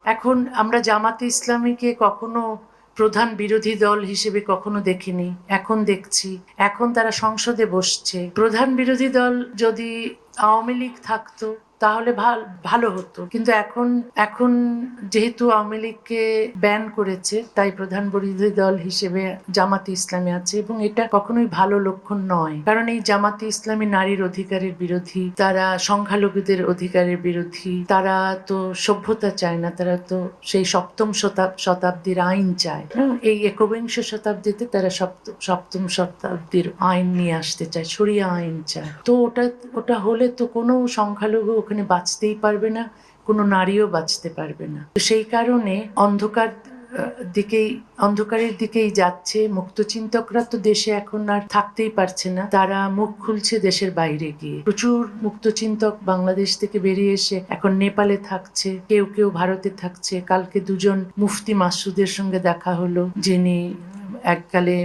এখন আমরা জামাতে ইসলামীকে কখনো প্রধান বিরোধী দল হিসেবে কখনো দেখিনি, এখন দেখছি। এখন তারা সংসদে বসছে। প্রধান বিরোধী দল যদি আওয়ামী লীগ থাকতো তাহলে ভালো হতো, কিন্তু এখন যেহেতু আওয়ামী লীগকে ব্যান করেছে, তাই প্রধান বিরোধী দল হিসেবে জামাতে ইসলামী আছে, এবং এটা কখনোই ভালো লক্ষণ নয়। কারণ এই জামাতে ইসলামী নারীর অধিকারের বিরোধী, তারা সংখ্যালঘুদের অধিকারের বিরোধী, তারা তো সভ্যতা চায় না, তারা তো সেই সপ্তম শতাব্দীর আইন চায়। এই একবিংশ শতাব্দীতে তারা সপ্তম শতাব্দীর আইন নিয়ে আসতে চায়, শরিয়া আইন চায়। তো ওটা হলে তো কোনো সংখ্যালঘু ওখানে বাঁচতেই পারবে না, কোনো নারীও বাঁচতে পারবে না। তো সেই কারণে অন্ধকারের দিকেই যাচ্ছে। মুক্তচিন্তকরা তো দেশে এখন আর থাকতেই পারছে না, তারা মুখ খুলছে দেশের বাইরে গিয়ে। প্রচুর মুক্তচিন্তক বাংলাদেশ থেকে বেরিয়ে এসে এখন নেপালে থাকছে, কেউ কেউ ভারতে থাকছে। কালকে দুজন মুফতি মাসুদের সঙ্গে দেখা হলো, যিনি এককালে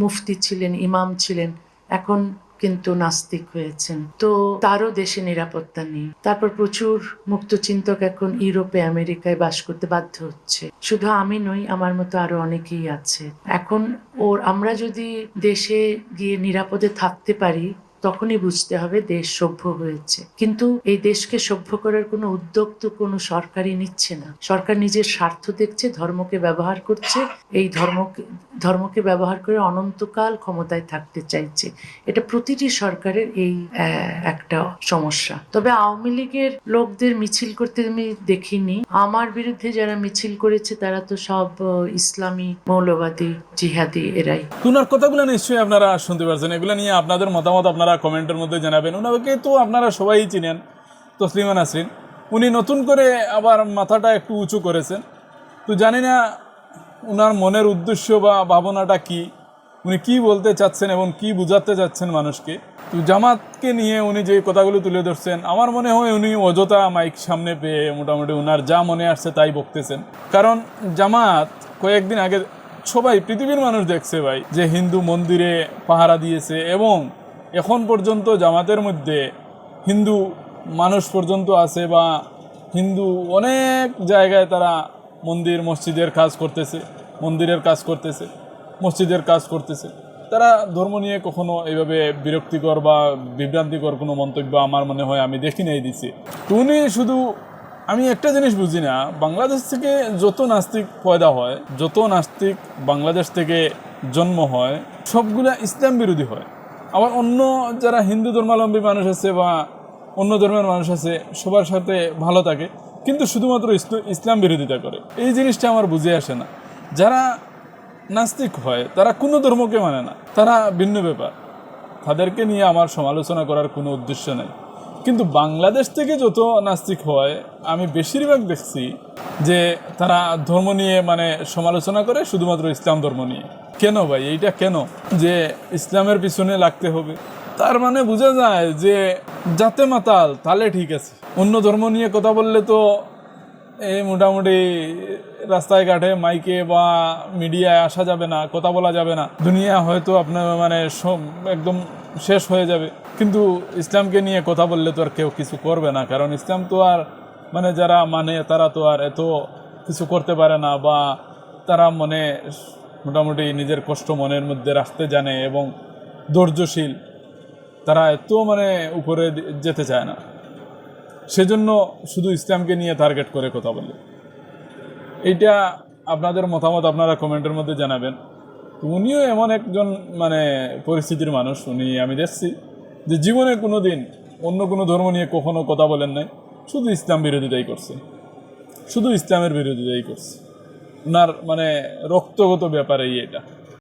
মুফতি ছিলেন, ইমাম ছিলেন, এখন কিন্তু নাস্তিক হয়েছেন। তো তারও দেশে নিরাপত্তা নেই। তারপর প্রচুর মুক্তচিন্তক এখন ইউরোপে, আমেরিকায় বাস করতে বাধ্য হচ্ছে। শুধু আমি নই, আমার মতো আরো অনেকেই আছে। এখন আমরা যদি দেশে গিয়ে নিরাপদে থাকতে পারি, তখনই বুঝতে হবে দেশ সভ্য হয়েছে। কিন্তু এই দেশকে সভ্য করার কোনো উদ্যোগ তো কোনো সরকারই নিচ্ছে না। সরকার নিজের স্বার্থ দেখছে, ধর্মকে ব্যবহার করছে, এই ধর্মকে ব্যবহার করে অনন্তকাল ক্ষমতায় থাকতে চাইছে। এটা প্রতিটি সরকারের এই একটা সমস্যা। তবে আওয়ামী লীগের লোকদের মিছিল করতে আমি দেখিনি। আমার বিরুদ্ধে যারা মিছিল করেছে তারা তো সব ইসলামী মৌলবাদী জিহাদি এরাই। উনার কথাগুলো নিশ্চয়ই আপনারা শুনতে পারছেন। এগুলো নিয়ে আপনাদের মতামত আপনারা কমেন্টের মধ্যে জানাবেন। ওনাকে তো আপনারা সবাই চিনেন, তসলিমা নাসরিন। উনি নতুন করে আবার মাথাটা একটু উঁচু করেছেন। তো জানি না উনার মনের উদ্দেশ্য বা ভাবনাটা কি, উনি কি বলতে চাচ্ছেন এবং কি বোঝাতে চাচ্ছেন মানুষকে। তো জামাতকে নিয়ে উনি যে কথাগুলো তুলে ধরছেন, আমার মনে হয় উনি অযথা মাইক সামনে পেয়ে মোটামুটি উনার যা মনে আসছে তাই বকতেছেন। কারণ জামাত কয়েকদিন আগে সবাই পৃথিবীর মানুষ দেখছে ভাই, যে হিন্দু মন্দিরে পাহারা দিয়েছে, এবং এখন পর্যন্ত জামাতের মধ্যে হিন্দু মানুষ পর্যন্ত আছে, বা হিন্দু অনেক জায়গায় তারা মসজিদের কাজ করতেছে, মন্দিরের কাজ করতেছে, মসজিদের কাজ করতেছে। তারা ধর্ম নিয়ে কখনো এইভাবে বিরক্তিকর বা বিভ্রান্তিকর কোনো মন্তব্য আমার মনে হয় আমি দেখি নাই দিছি। তো উনি শুধু, আমি একটা জিনিস বুঝি না, বাংলাদেশ থেকে যত নাস্তিক পয়দা হয়, যত নাস্তিক বাংলাদেশ থেকে জন্ম হয়, সবগুলা ইসলাম বিরোধী হয়। আবার অন্য যারা হিন্দু ধর্মাবলম্বী মানুষ আছে বা অন্য ধর্মের মানুষ আছে, সবার সাথে ভালো থাকে, কিন্তু শুধুমাত্র ইসলাম বিরোধিতা করে। এই জিনিসটা আমার বুঝে আসে না। যারা নাস্তিক হয় তারা কোনো ধর্মকে মানে না, তারা ভিন্ন ব্যাপার, তাদেরকে নিয়ে আমার সমালোচনা করার কোনো উদ্দেশ্য নেই। কিন্তু বাংলাদেশ থেকে যত নাস্তিক হয়, আমি বেশিরভাগ দেখছি যে তারা ধর্ম নিয়ে মানে সমালোচনা করে, শুধুমাত্র ইসলাম ধর্ম নিয়ে। কেন ভাই এইটা কেন, যে ইসলামের পিছনে লাগতে হবে? তার মানে বোঝা যায় যে যাতে মাতাল তাহলে ঠিক আছে, অন্য ধর্ম নিয়ে কথা বললে তো এই মোটামুটি রাস্তায় ঘাটে মাইকে বা মিডিয়ায় আসা যাবে না, কথা বলা যাবে না, দুনিয়া হয়তো আপনার মানে একদম শেষ হয়ে যাবে। কিন্তু ইসলামকে নিয়ে কথা বললে তো আর কেউ কিছু করবে না, কারণ ইসলাম তো আর মানে যারা মানে তারা তো আর এত কিছু করতে পারে না, বা তারা মোটামুটি নিজের কষ্ট মনের মধ্যে রাখতে জানে এবং ধৈর্যশীল, তারা এত উপরে যেতে চায় না। সেজন্য শুধু ইসলামকে নিয়ে টার্গেট করে কথা বলে। এইটা আপনাদের মতামত আপনারা কমেন্টের মধ্যে জানাবেন। উনিও এমন একজন পরিস্থিতির মানুষ, আমি দেখছি যে জীবনে কোনো দিন অন্য কোনো ধর্ম নিয়ে কখনো কথা বলেন নাই, শুধু ইসলাম বিরোধিতাই করছে, শুধু ইসলামের বিরোধিতাই করছে। ওনার রক্তগত ব্যাপারে এটা।